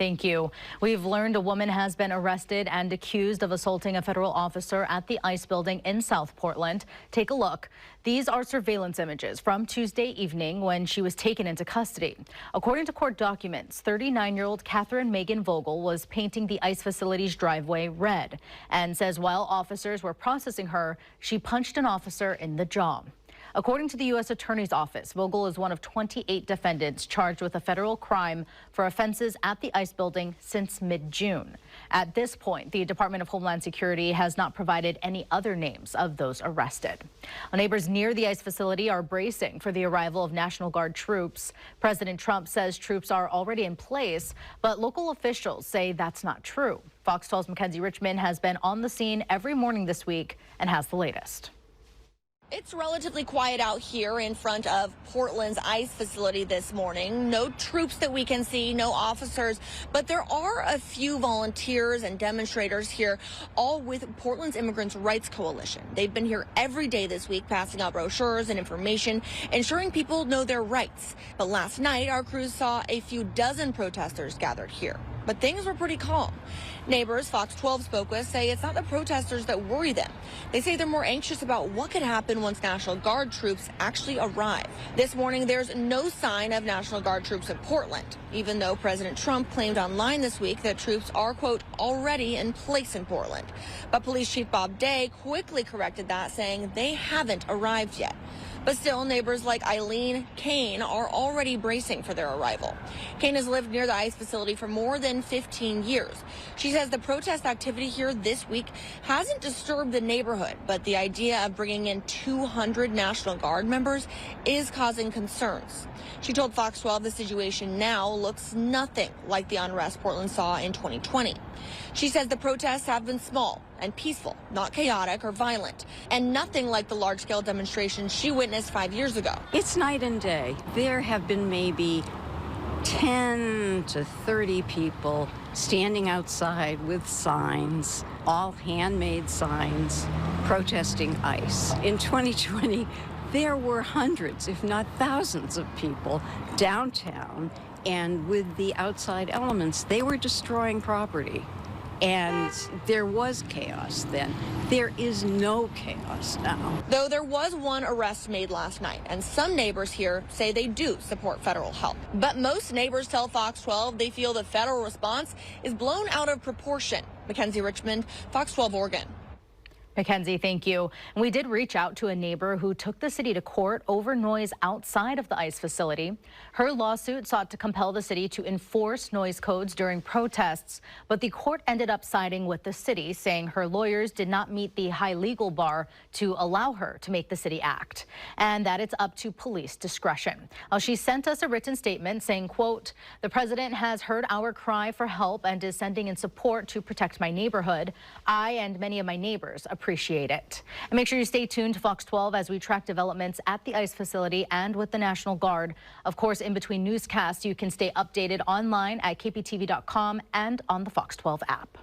Thank you. We've learned a woman has been arrested and accused of assaulting a federal officer at the ICE building in South Portland. Take a look. These are surveillance images from Tuesday evening when she was taken into custody. According to court documents, 39-year-old Catherine Megan Vogel was painting the ICE facility's driveway red and says while officers were processing her, she punched an officer in the jaw. According to the U.S. Attorney's Office, Vogel is one of 28 defendants charged with a federal crime for offenses at the ICE building since mid-June. At this point, the Department of Homeland Security has not provided any other names of those arrested. Neighbors near the ICE facility are bracing for the arrival of National Guard troops. President Trump says troops are already in place, but local officials say that's not true. Fox 12's Mackenzie Richmond has been on the scene every morning this week and has the latest. It's relatively quiet out here in front of Portland's ICE facility this morning. No troops that we can see, no officers, but there are a few volunteers and demonstrators here, all with Portland's Immigrants' Rights Coalition. They've been here every day this week, passing out brochures and information, ensuring people know their rights. But last night, our crews saw a few dozen protesters gathered here. But things were pretty calm. Neighbors Fox 12 spoke with say it's not the protesters that worry them. They say they're more anxious about what could happen once National Guard troops actually arrive. This morning, there's no sign of National Guard troops in Portland, even though President Trump claimed online this week that troops are, quote, already in place in Portland. But Police Chief Bob Day quickly corrected that, saying they haven't arrived yet. But still, neighbors like Eileen Kane are already bracing for their arrival. Kane has lived near the ICE facility for more than 15 years. She says the protest activity here this week hasn't disturbed the neighborhood, but the idea of bringing in 200 National Guard members is causing concerns. She told Fox 12 the situation now looks nothing like the unrest Portland saw in 2020. She says the protests have been small and peaceful, not chaotic or violent, and nothing like the large-scale demonstrations she witnessed 5 years ago. It's night and day. There have been maybe 10 to 30 people standing outside with signs, all handmade signs, protesting ICE. In 2020, there were hundreds, if not thousands of people downtown, and with the outside elements, they were destroying property. And there was chaos then. There is no chaos now. Though there was one arrest made last night, and some neighbors here say they do support federal help. But most neighbors tell Fox 12 they feel the federal response is blown out of proportion. Mackenzie Richmond, Fox 12 Oregon. Mackenzie, thank you. And we did reach out to a neighbor who took the city to court over noise outside of the ICE facility. Her lawsuit sought to compel the city to enforce noise codes during protests, but the court ended up siding with the city, saying her lawyers did not meet the high legal bar to allow her to make the city act, and that it's up to police discretion. She sent us a written statement saying, quote, "The president has heard our cry for help and is sending in support to protect my neighborhood. I and many of my neighbors appreciate it." And make sure you stay tuned to Fox 12 as we track developments at the ICE facility and with the National Guard. Of course, in between newscasts, you can stay updated online at kptv.com and on the Fox 12 app.